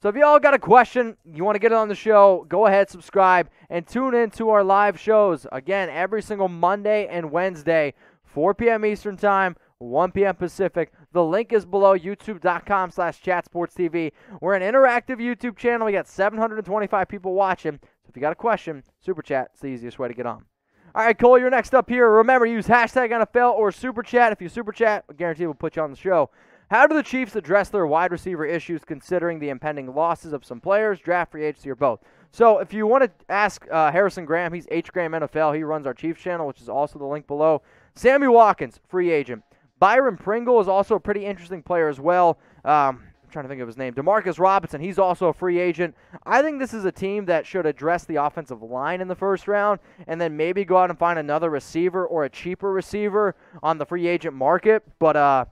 So if y'all got a question, you want to get it on the show, go ahead, subscribe, and tune in to our live shows. Again, every single Monday and Wednesday, 4 p.m. Eastern Time, 1 p.m. Pacific. The link is below, youtube.com/chatsportstv. We're an interactive YouTube channel. We got 725 people watching. So if you got a question, Super Chat. It's the easiest way to get on. All right, Cole, you're next up here. Remember, use hashtag NFL or Super Chat. If you Super Chat, I guarantee we'll put you on the show. How do the Chiefs address their wide receiver issues considering the impending losses of some players, draft, free agency, or both? So if you want to ask Harrison Graham, he's H-Graham NFL. He runs our Chiefs channel, which is also the link below. Sammy Watkins, free agent. Byron Pringle is also a pretty interesting player as well. I'm trying to think of his name. Demarcus Robinson, he's also a free agent. I think this is a team that should address the offensive line in the first round and then maybe go out and find another receiver or a cheaper receiver on the free agent market. But I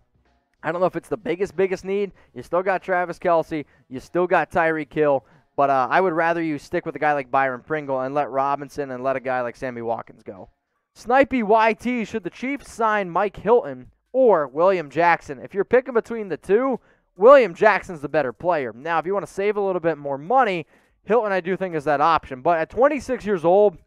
don't know if it's the biggest need. You still got Travis Kelce. You still got Tyreek Hill. But I would rather you stick with a guy like Byron Pringle and let Robinson and let a guy like Sammy Watkins go. Snipey YT, should the Chiefs sign Mike Hilton or William Jackson? If you're picking between the two, William Jackson's the better player. Now, if you want to save a little bit more money, Hilton I do think is that option. But at 26 years old,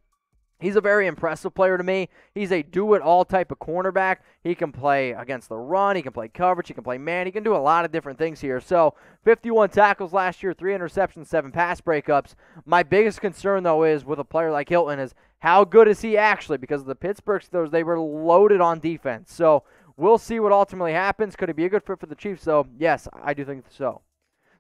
he's a very impressive player to me. He's a do-it-all type of cornerback. He can play against the run. He can play coverage. He can play man. He can do a lot of different things here. So 51 tackles last year, 3 interceptions, 7 pass breakups. My biggest concern, though, is with a player like Hilton is how good is he actually? Because the Pittsburgh Steelers, they were loaded on defense. So we'll see what ultimately happens. Could he be a good fit for the Chiefs? So, yes, I do think so.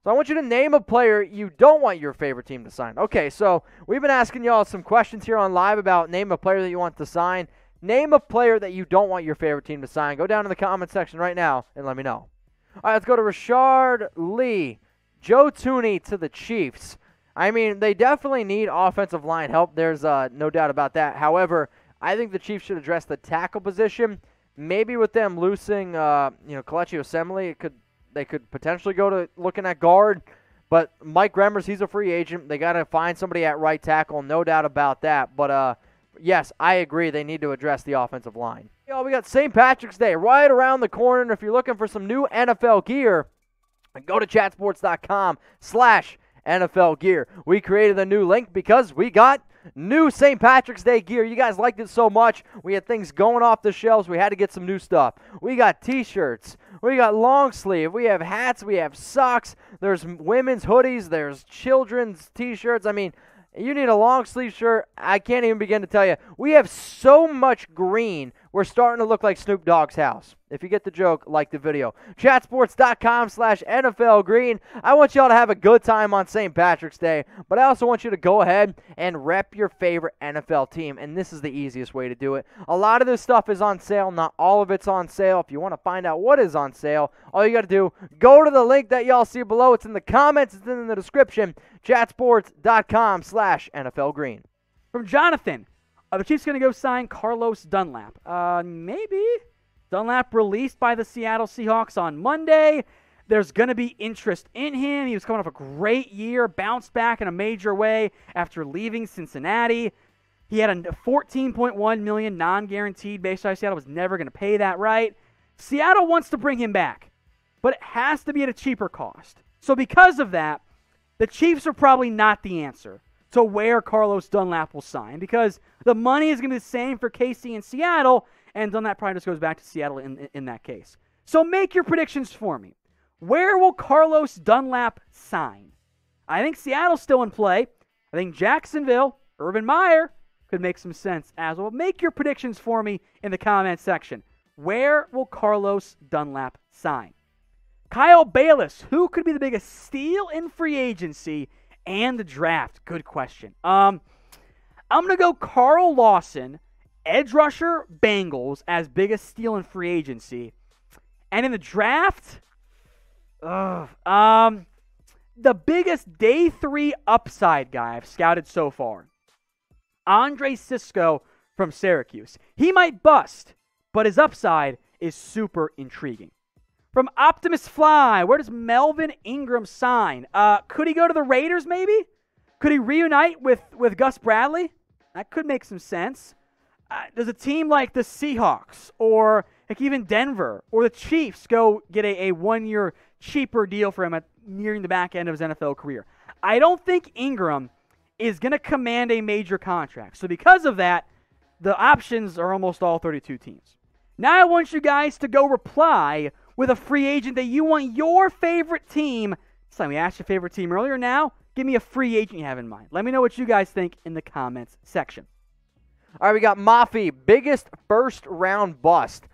So I want you to name a player you don't want your favorite team to sign. Okay, so we've been asking y'all some questions here on live about name a player that you want to sign. Name a player that you don't want your favorite team to sign. Go down in the comment section right now and let me know. All right, let's go to Rashard Lee. Joe Thuney to the Chiefs. I mean, they definitely need offensive line help. There's no doubt about that. However, I think the Chiefs should address the tackle position. Maybe with them losing, Kelechi Osemele, they could potentially go to looking at guard. But Mike Remmers, he's a free agent. They got to find somebody at right tackle, no doubt about that. But, yes, I agree they need to address the offensive line. We got St. Patrick's Day right around the corner. And if you're looking for some new NFL gear, go to chatsports.com/NFL gear. We created a new link because we got new St. Patrick's Day gear. You guys liked it so much. We had things going off the shelves. We had to get some new stuff. We got T-shirts. We got long sleeve. We have hats. We have socks. There's women's hoodies. There's children's T-shirts. I mean, you need a long sleeve shirt. I can't even begin to tell you. We have so much green. We're starting to look like Snoop Dogg's house. If you get the joke, like the video. Chatsports.com/NFL Green. I want y'all to have a good time on St. Patrick's Day, but I also want you to go ahead and rep your favorite NFL team, and this is the easiest way to do it. A lot of this stuff is on sale. Not all of it's on sale. If you want to find out what is on sale, all you got to do, go to the link that y'all see below. It's in the comments. It's in the description. Chatsports.com/NFL Green. From Jonathan. The Chiefs going to go sign Carlos Dunlap. Maybe. Dunlap released by the Seattle Seahawks on Monday. There's going to be interest in him. He was coming off a great year, bounced back in a major way after leaving Cincinnati. He had a $14.1 million non-guaranteed base by Seattle. Was never going to pay that right. Seattle wants to bring him back, but it has to be at a cheaper cost. So because of that, the Chiefs are probably not the answer to where Carlos Dunlap will sign, because the money is going to be the same for KC and Seattle, and Dunlap probably just goes back to Seattle in that case. So make your predictions for me. Where will Carlos Dunlap sign? I think Seattle's still in play. I think Jacksonville, Urban Meyer, could make some sense as well. Make your predictions for me in the comment section. Where will Carlos Dunlap sign? Kyle Bayless, who could be the biggest steal in free agency and the draft? Good question. I'm going to go Carl Lawson, edge rusher, Bengals, as biggest steal in free agency. And in the draft, the biggest day 3 upside guy I've scouted so far, Andre Cisco from Syracuse. He might bust, but his upside is super intriguing. From Optimus Fly, where does Melvin Ingram sign? Could he go to the Raiders maybe? Could he reunite with Gus Bradley? That could make some sense. Does a team like the Seahawks or like even Denver or the Chiefs go get a 1-year cheaper deal for him at nearing the back end of his NFL career. I don't think Ingram is going to command a major contract. So because of that, the options are almost all 32 teams. Now I want you guys to go reply with a free agent that you want your favorite team. It's time we asked your favorite team earlier. Now, give me a free agent you have in mind. Let me know what you guys think in the comments section. All right, we got Mafi, biggest first-round bust.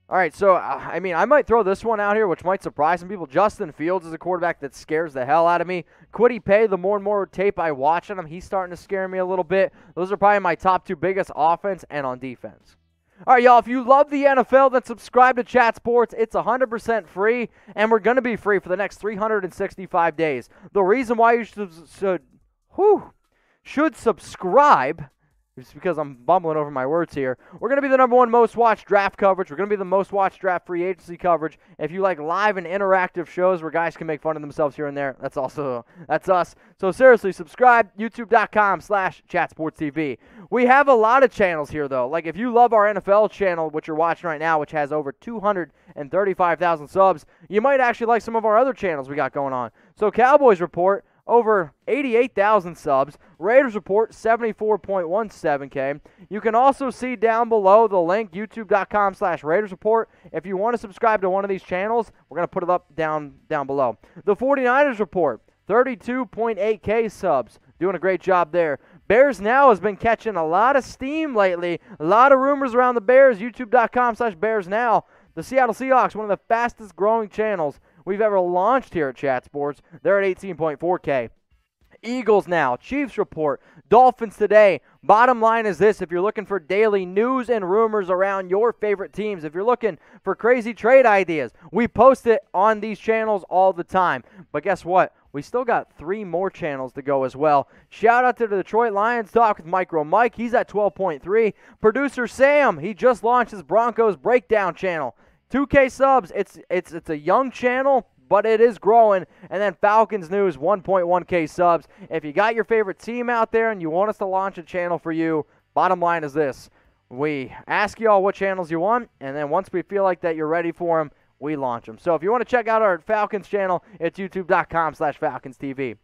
All right, so, I mean, I might throw this one out here, which might surprise some people. Justin Fields is a quarterback that scares the hell out of me. Kwity Paye, the more and more tape I watch on him, he's starting to scare me a little bit. Those are probably my top two biggest offense and on defense. All right, y'all, if you love the NFL, then subscribe to Chat Sports. It's 100% free, and we're going to be free for the next 365 days. The reason why you should subscribe is because I'm bumbling over my words here. We're going to be the #1 most watched draft coverage. We're going to be the most watched draft free agency coverage. If you like live and interactive shows where guys can make fun of themselves here and there, that's us. So seriously, subscribe, youtube.com/chatsportstv. We have a lot of channels here, though. Like, if you love our NFL channel, which you're watching right now, which has over 235,000 subs, you might actually like some of our other channels we got going on. So Cowboys Report, over 88,000 subs. Raiders Report, 74.17K. You can also see down below the link, youtube.com/Raiders Report. If you want to subscribe to one of these channels, we're going to put it up down below. The 49ers Report, 32.8K subs. Doing a great job there. Bears Now has been catching a lot of steam lately. A lot of rumors around the Bears, youtube.com/Bears Now. The Seattle Seahawks, one of the fastest growing channels we've ever launched here at Chat Sports. They're at 18.4K. Eagles Now, Chiefs Report, Dolphins Today. Bottom line is this: if you're looking for daily news and rumors around your favorite teams, if you're looking for crazy trade ideas, we post it on these channels all the time. But guess what? We still got 3 more channels to go as well. Shout out to the Detroit Lions Talk with Micro Mike. He's at 12.3. Producer Sam, he just launched his Broncos Breakdown channel. 2K subs. It's a young channel, but it is growing. And then Falcons News, 1.1K subs. If you got your favorite team out there and you want us to launch a channel for you, bottom line is this: we ask y'all what channels you want, and then once we feel like that you're ready for them, we launch them. So if you want to check out our Falcons channel, it's youtube.com/FalconsTV.